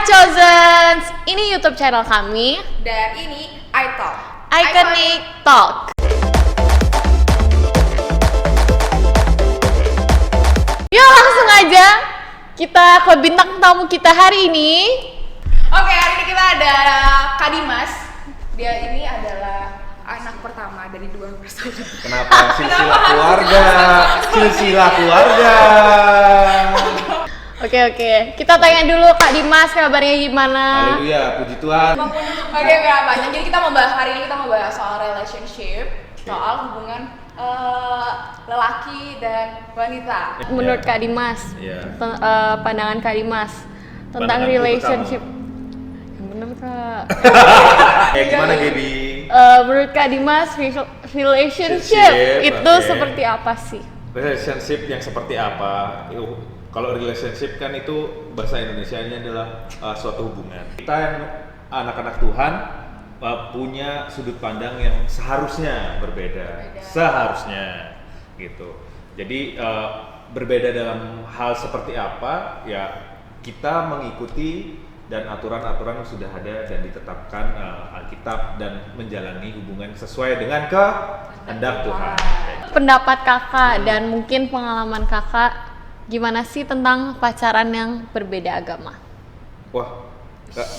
Chozens, ini YouTube channel kami Dan ini iTalk, Iconic Talk. Yuk langsung aja kita ke bintang tamu kita hari ini. Oke, hari ini kita ada Kak Dimas. Dia ini adalah anak pertama dari 2 bersaudara. Kenapa? Silsilah keluarga. Silsilah keluarga. Oke, kita tanya dulu Kak Dimas kabarnya gimana? Haleluya, puji Tuhan. Oke, gak banyak. Jadi hari ini kita mau bahas soal relationship, soal hubungan lelaki dan wanita. Menurut Kak Dimas, Iya. pandangan Kak Dimas tentang Pandanganku relationship. Yang bener Kak. Gimana Gaby? Menurut Kak Dimas, relationship Relationship, itu oke. seperti apa sih? Relationship yang seperti apa? Kalau relationship kan itu bahasa Indonesianya adalah suatu hubungan. Kita yang anak-anak Tuhan punya sudut pandang yang seharusnya berbeda. Seharusnya gitu. Jadi berbeda dalam hal seperti apa? Ya kita mengikuti dan aturan-aturan yang sudah ada dan ditetapkan Alkitab dan menjalani hubungan sesuai dengan kehendak Tuhan. Pendapat kakak dan mungkin pengalaman kakak gimana sih tentang pacaran yang berbeda agama? Wah,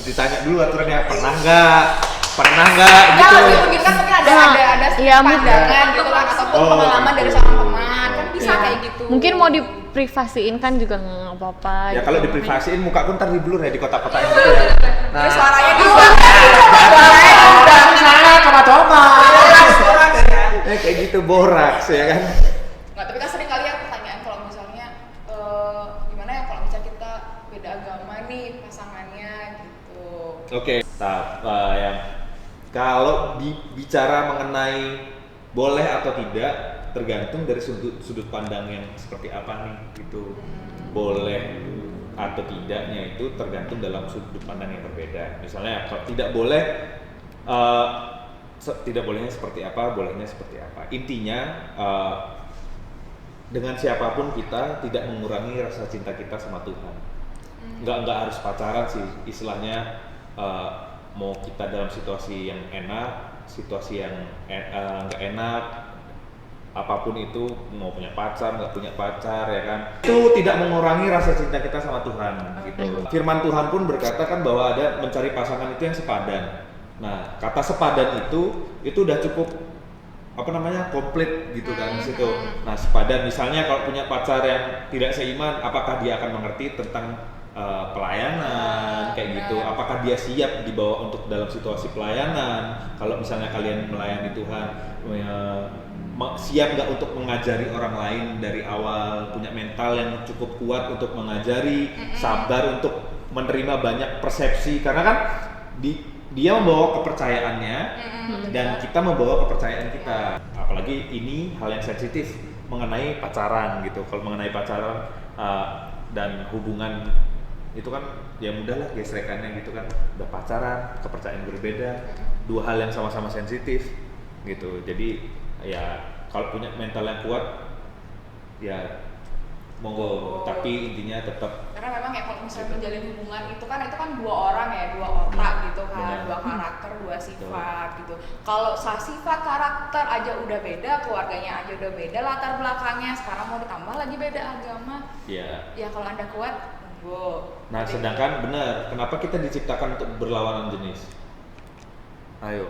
ditanya dulu aturannya, pernah nggak gitu. Mungkin kan ada sedikit iya, pandangan gitu kan, ataupun pengalaman dari seorang teman, kan bisa Iya. kayak gitu. Mungkin mau diprivasiin kan juga nggak apa-apa. Ya gitu. kalau diprivasiin muka aku ntar diblur ya di kotak-kotak gitu ya. Terus suaranya di Saya coma-coma. Kayak gitu boraks ya kan. Nggak, tapi kan sering kali ya pertanyaan kalau misalnya gimana ya kalau misalnya kita beda agama nih pasangannya gitu. Oke. Yang kalau bicara mengenai boleh atau tidak tergantung dari sudut pandang yang seperti apa nih gitu. Boleh atau tidaknya itu tergantung dalam sudut pandang yang berbeda. Misalnya kalau tidak boleh tidak bolehnya seperti apa, bolehnya seperti apa. Intinya dengan siapapun kita tidak mengurangi rasa cinta kita sama Tuhan. Nggak harus pacaran sih, istilahnya mau kita dalam situasi yang enak, situasi yang nggak enak, apapun itu, mau punya pacar, nggak punya pacar ya kan, itu tidak mengurangi rasa cinta kita sama Tuhan gitu. Firman Tuhan pun berkata kan bahwa ada mencari pasangan itu yang sepadan. Nah, kata sepadan itu udah cukup komplit gitu kan di situ. Nah, sepadan misalnya kalau punya pacar yang tidak seiman, apakah dia akan mengerti tentang pelayanan kayak gitu? Apakah dia siap dibawa untuk dalam situasi pelayanan? Kalau misalnya kalian melayani Tuhan, siap nggak untuk mengajari orang lain dari awal, punya mental yang cukup kuat untuk mengajari, sabar untuk menerima banyak persepsi, karena kan dia membawa kepercayaannya dan kita membawa kepercayaan kita. Apalagi ini hal yang sensitif mengenai pacaran gitu. Kalau mengenai pacaran dan hubungan itu kan ya mudahlah gesrekannya gitu kan. Udah pacaran, kepercayaan berbeda, dua hal yang sama-sama sensitif gitu. Jadi ya kalau punya mental yang kuat ya monggo, tapi intinya tetap Karena memang ya kalau misalnya menjalin hubungan itu kan dua orang ya, dua otak gitu kan, dua karakter, dua sifat gitu. Kalau sifat karakter aja udah beda, keluarganya aja udah beda, latar belakangnya, sekarang mau ditambah lagi beda agama. ya. Ya kalau Anda kuat, monggo. Nah, sedangkan benar, kenapa kita diciptakan untuk berlawanan jenis? Ayo.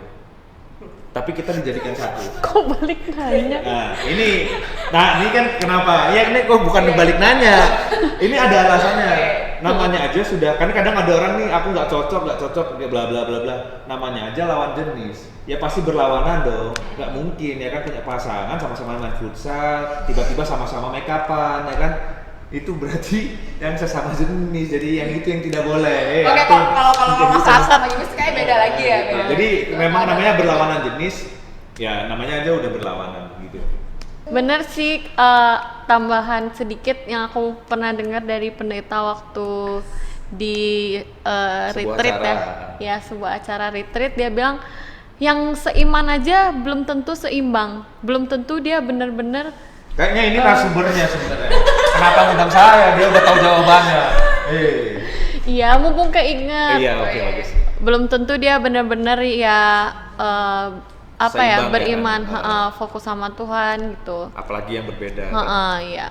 Tapi kita dijadikan satu. Kok balik nanya? ini kan kenapa? Ya ini kok bukan balik nanya. Ini ada alasannya. Namanya aja sudah, kan kadang ada orang nih aku nggak cocok, bla bla bla bla. Namanya aja lawan jenis. Ya pasti berlawanan dong. Nggak mungkin ya kan punya pasangan sama-sama main futsal, tiba-tiba sama-sama make upan ya kan? Itu berarti yang sesama jenis, jadi yang itu yang tidak boleh. Oke, kalau masalah sama jenis kayak beda lagi ya. Beda. Jadi memang namanya berlawanan jenis, ya namanya aja udah berlawanan gitu. Bener sih, tambahan sedikit yang aku pernah dengar dari pendeta waktu di retreat acara. ya sebuah acara retreat, dia bilang yang seiman aja belum tentu seimbang, belum tentu dia bener-bener. Kayaknya ini narasumbernya sebenarnya. Kenapa ngundang saya? Dia udah tahu jawabannya. Iya, mumpung keinget. Iya, oke, bagus. Belum tentu dia benar-benar ya apa ya, Seimbang ya beriman, kan? fokus sama Tuhan gitu. Apalagi yang berbeda. Kan? Iya.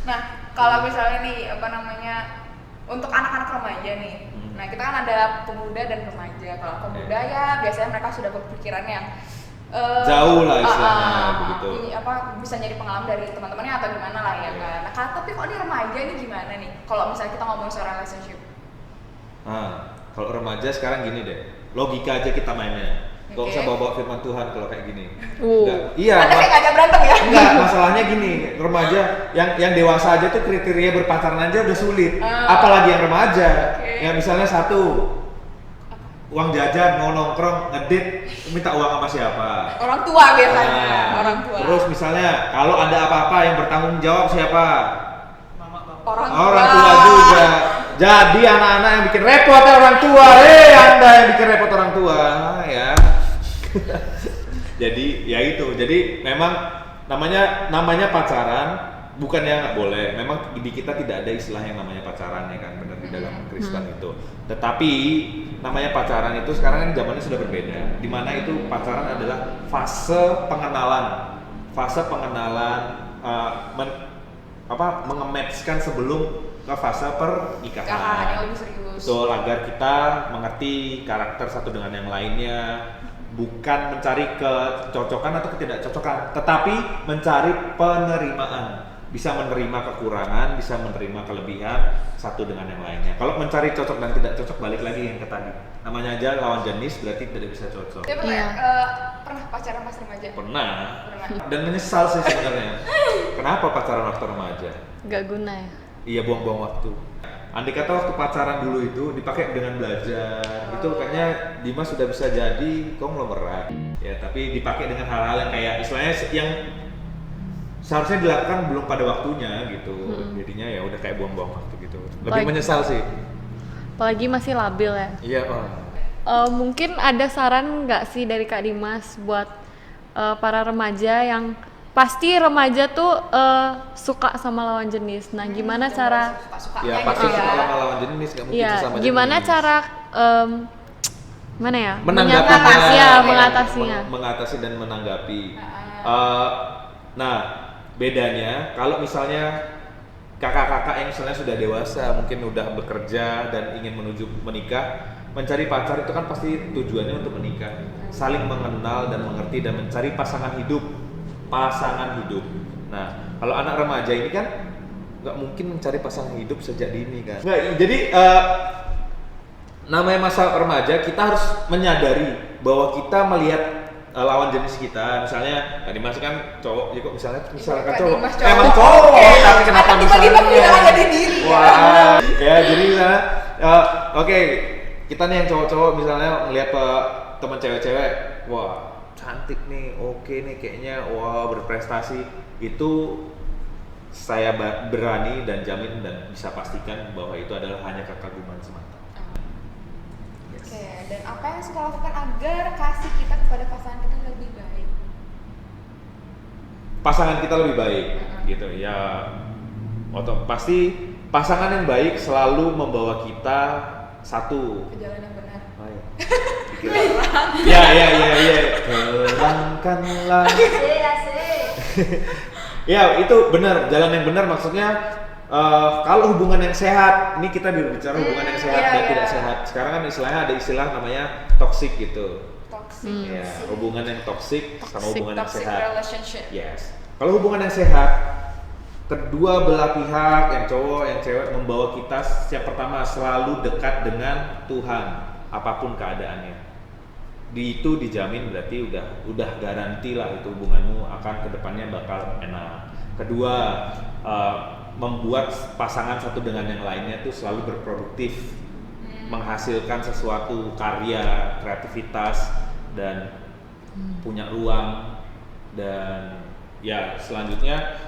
Nah, kalau misalnya nih apa namanya untuk anak-anak remaja nih. Nah, kita kan ada pemuda dan remaja. Kalau pemuda ya biasanya mereka sudah berpikiran yang Jauh lah istilahnya begitu. Ini apa bisa nyari pengalaman dari teman-temannya atau gimana lah ya kan. Nah, tapi kok di remaja ini gimana nih? Kalau misalnya kita ngomong soal relationship. Kalau remaja sekarang gini deh, logika aja kita mainnya. Gak usah bawa-bawa firman Tuhan kalau kayak gini. Iya. Anda kayak ngajak berantem ya? Enggak, masalahnya gini, remaja yang dewasa aja tuh kriteria berpacaran aja udah sulit. Apalagi yang remaja. Ya misalnya satu, uang jajan, mau nongkrong, ngedit, minta uang sama siapa? Orang tua biasanya, orang tua. Terus misalnya kalau ada apa-apa yang bertanggung jawab siapa? Orang tua juga. Jadi anak-anak yang bikin repot orang tua, Anda yang bikin repot orang tua, ya. Jadi ya itu. Jadi memang namanya pacaran. Bukannya nggak boleh, memang di kita tidak ada istilah yang namanya pacaran ya kan, benar di dalam Kristen itu. Tetapi namanya pacaran itu sekarang kan zamannya sudah berbeda. Di mana itu pacaran adalah fase pengenalan, mengematchkan sebelum ke fase pernikahan. Yang lebih serius. Betul, agar kita mengerti karakter satu dengan yang lainnya. Bukan mencari kecocokan atau ketidakcocokan, tetapi mencari penerimaan. Bisa menerima kekurangan, bisa menerima kelebihan satu dengan yang lainnya. Kalau mencari cocok dan tidak cocok, balik lagi yang ke tadi. Namanya aja lawan jenis, berarti tidak bisa cocok. Dia pernah pacaran pas remaja? Pernah. Dan menyesal sih sebenarnya. Kenapa pacaran waktu remaja? Gak guna ya. Iya, buang-buang waktu. Andai kata waktu pacaran dulu itu dipakai dengan belajar, itu kayaknya Dimas sudah bisa jadi konglomerat. Ya, tapi dipakai dengan hal-hal yang kayak istilahnya yang seharusnya dilakukan belum pada waktunya gitu. Jadinya ya udah kayak buang-buang waktu gitu. Lebih menyesal sih. Apalagi masih labil ya. Iya, mungkin ada saran nggak sih dari Kak Dimas buat para remaja yang pasti remaja tuh suka sama lawan jenis. Nah, gimana cara? Ya pasti suka sama lawan jenis, nggak mungkin sama jenis. Gimana cara mana ya? Mengatasi dan menanggapi. Nah, bedanya kalau misalnya kakak-kakak yang misalnya sudah dewasa, mungkin udah bekerja dan ingin menuju menikah, mencari pacar itu kan pasti tujuannya untuk menikah, saling mengenal dan mengerti dan mencari pasangan hidup. Nah, kalau anak remaja ini kan nggak mungkin mencari pasangan hidup sejak dini kan. Nggak, jadi namanya masa remaja kita harus menyadari bahwa kita melihat lawan jenis kita, misalnya tadi Mas kan cowok, ya kok misalkan cowok, emang cowok, tapi kenapa misalnya? Wah, ya jadi misalnya, oke, kita nih yang cowok-cowok misalnya melihat teman cewek-cewek, wah cantik nih, oke nih kayaknya, wah berprestasi, itu saya berani dan jamin dan bisa pastikan bahwa itu adalah hanya kekaguman semata. Oke, dan apa yang suka lakukan agar kasih kita kepada pasangan kita lebih baik? Pasangan kita lebih baik, gitu ya. Pasti pasangan yang baik selalu membawa kita satu ke jalan yang benar. Ya. Terangkanlah. Ya itu benar, jalan yang benar maksudnya. Kalau hubungan yang sehat, ini kita berbicara hubungan yang sehat dan tidak sehat. Sekarang kan istilahnya ada istilah namanya toxic gitu. Ya, hubungan yang toxic sama hubungan yang sehat. Relationship. Yes. Kalau hubungan yang sehat, kedua belah pihak, yang cowok, yang cewek membawa kita yang pertama selalu dekat dengan Tuhan, apapun keadaannya. Itu dijamin berarti udah garanti lah itu hubunganmu akan kedepannya bakal enak. Kedua, membuat pasangan satu dengan yang lainnya tuh selalu berproduktif, menghasilkan sesuatu karya, kreativitas dan punya ruang. Dan ya selanjutnya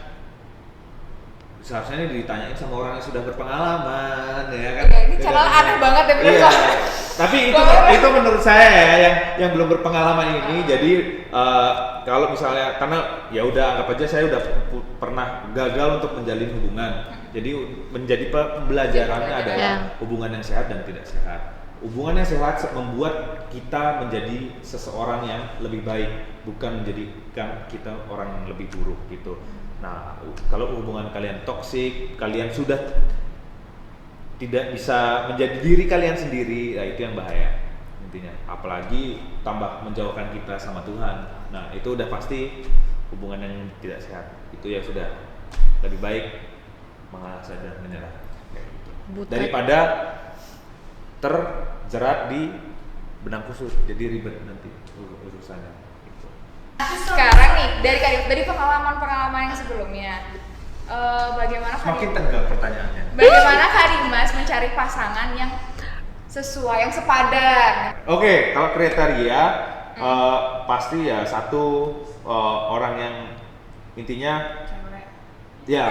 seharusnya ini ditanyain sama orang yang sudah berpengalaman ya kan. Ini channel aneh banget ya bro. Iya. Tapi itu menurut saya ya yang belum berpengalaman ini. Jadi kalau misalnya karena ya udah anggap aja saya udah pernah gagal untuk menjalin hubungan. Jadi menjadi pembelajarannya Iya. adalah hubungan yang sehat dan tidak sehat. Hubungan yang sehat membuat kita menjadi seseorang yang lebih baik, bukan menjadikan kita orang yang lebih buruk gitu. Nah, kalau hubungan kalian toksik, kalian sudah tidak bisa menjadi diri kalian sendiri, itu yang bahaya intinya. Apalagi tambah menjauhkan kita sama Tuhan. Nah, itu udah pasti hubungan yang tidak sehat. Itu ya sudah lebih baik mengalah saja, menyerah kayak gitu. Daripada terjerat di benang kusut, jadi ribet nanti urusannya gitu. Sekarang nih dari pengalaman yang sebelumnya, bagaimana Semakin tegak pertanyaannya. bagaimana Kak Dimas mencari pasangan yang sesuai, yang sepadan? Oke, kalau kriteria pasti ya satu orang yang intinya ya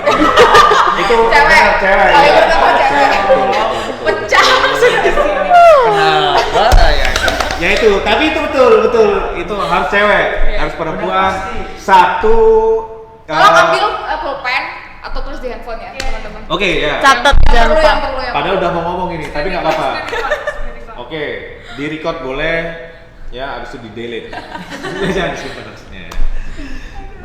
itu Cewek. cewek Oh, ya. iya, betul, cewek. Betul, betul. Pecah maksudnya di sini. Kenapa ya? Ya itu, tapi itu betul itu harus cewek, harus perempuan. Satu Tolong ambil pulpen atau tulis di handphone ya, teman-teman. Oke ya. Catat Yang jangan perlu, lupa. yang perlu, yang Padahal perlu. udah mau ngomong ini, tapi nggak apa-apa. Oke, di record boleh, ya abis itu di delete. Jangan disimpan maksudnya.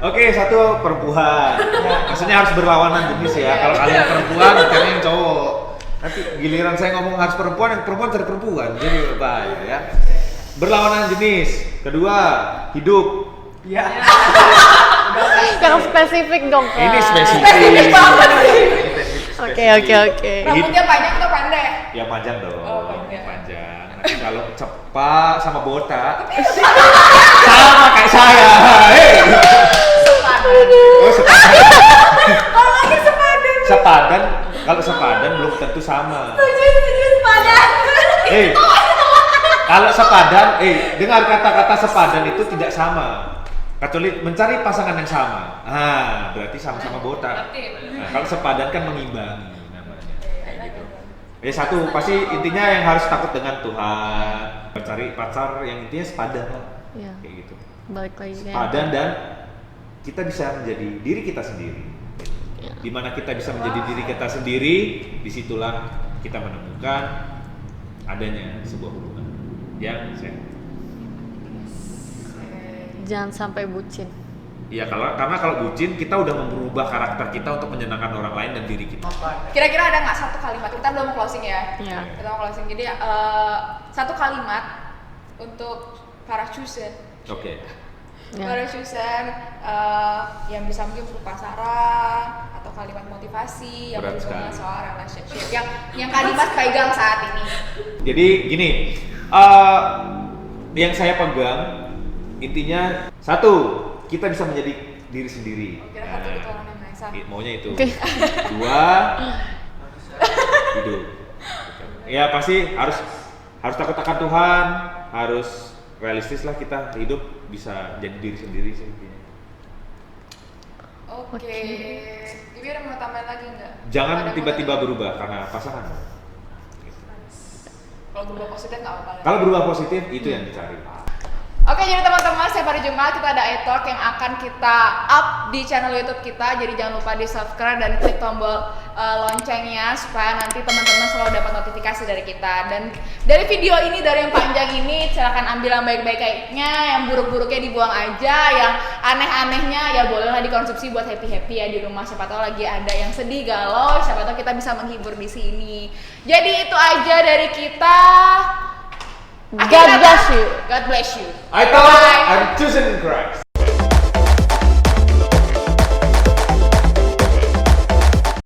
Oke, satu perempuan. Maksudnya harus berlawanan jenis ya. Kalau kalian perempuan, kalian yang cowok. Nanti giliran saya ngomong harus perempuan, yang perempuan cari perempuan, jadi bahaya ya. Berlawanan jenis. Kedua, hidup. Ya. Yang spesifik dong, Kak. Ini spesifik. Spesifik banget sih. Oke. Rambutnya panjang atau pendek? Ya panjang dong. Oh, panjang. Panjang. Nanti kalau cepat sama botak, sama kayak saya. Hei. Oh, sepadan. Kalau lagi sepadan. Sepadan, kalau sepadan belum tentu sama. Setuju sepadan. Kalau sepadan, dengar kata-kata sepadan itu tidak sama. Kecuali mencari pasangan yang sama. Berarti sama-sama botak. Nah, kalau sepadan kan mengimbangi namanya. Kayak gitu. Satu, pasti intinya yang harus takut dengan Tuhan. Mencari pacar yang intinya sepadan lah. Iya. Kayak gitu. Balik lagi ke Sepadan dan kita bisa menjadi diri kita sendiri. Ya. Dimana kita bisa menjadi diri kita sendiri, disitulah kita menemukan adanya sebuah hubungan yang sehat. jangan sampai bucin. Iya, karena kalau bucin kita udah merubah karakter kita untuk menyenangkan orang lain dan diri kita. Kira-kira ada nggak satu kalimat? Kita belum mau closing ya. Iya. Kita mau closing. Jadi satu kalimat untuk para chosen. Oke. Ya. Para chosen yang bisa mungkin berupa saran atau kalimat motivasi yang Berat berhubungan sekali. soal relationship yang Kak Dimas pegang saat ini. Jadi gini, yang saya pegang intinya satu, kita bisa menjadi diri sendiri. Kira satu itu orang yang Maha Esa. Maunya itu. Oke. Dua, hidup. Ya pasti harus takut akan Tuhan, harus realistis lah kita hidup bisa jadi diri sendiri sih intinya. Oke. Ibu ada mau tambahin lagi nggak? Jangan Ada tiba-tiba mau- berubah karena pasangan. Kalau berubah positif nggak apa-apa. Kalau berubah positif itu yang dicari. Oke, jadi teman-teman, setiap hari Jumat kita ada iTalk yang akan kita up di channel YouTube kita. Jadi jangan lupa di subscribe dan klik tombol loncengnya supaya nanti teman-teman selalu dapat notifikasi dari kita. Dan dari video ini, dari yang panjang ini, silakan ambil yang baik-baiknya, yang buruk-buruknya dibuang aja, yang aneh-anehnya ya bolehlah dikonsumsi buat happy-happy ya di rumah. Siapa tahu lagi ada yang sedih, galau, siapa tahu kita bisa menghibur di sini. Jadi itu aja dari kita. God bless you. God bless you. I thought I'm chosen in Christ.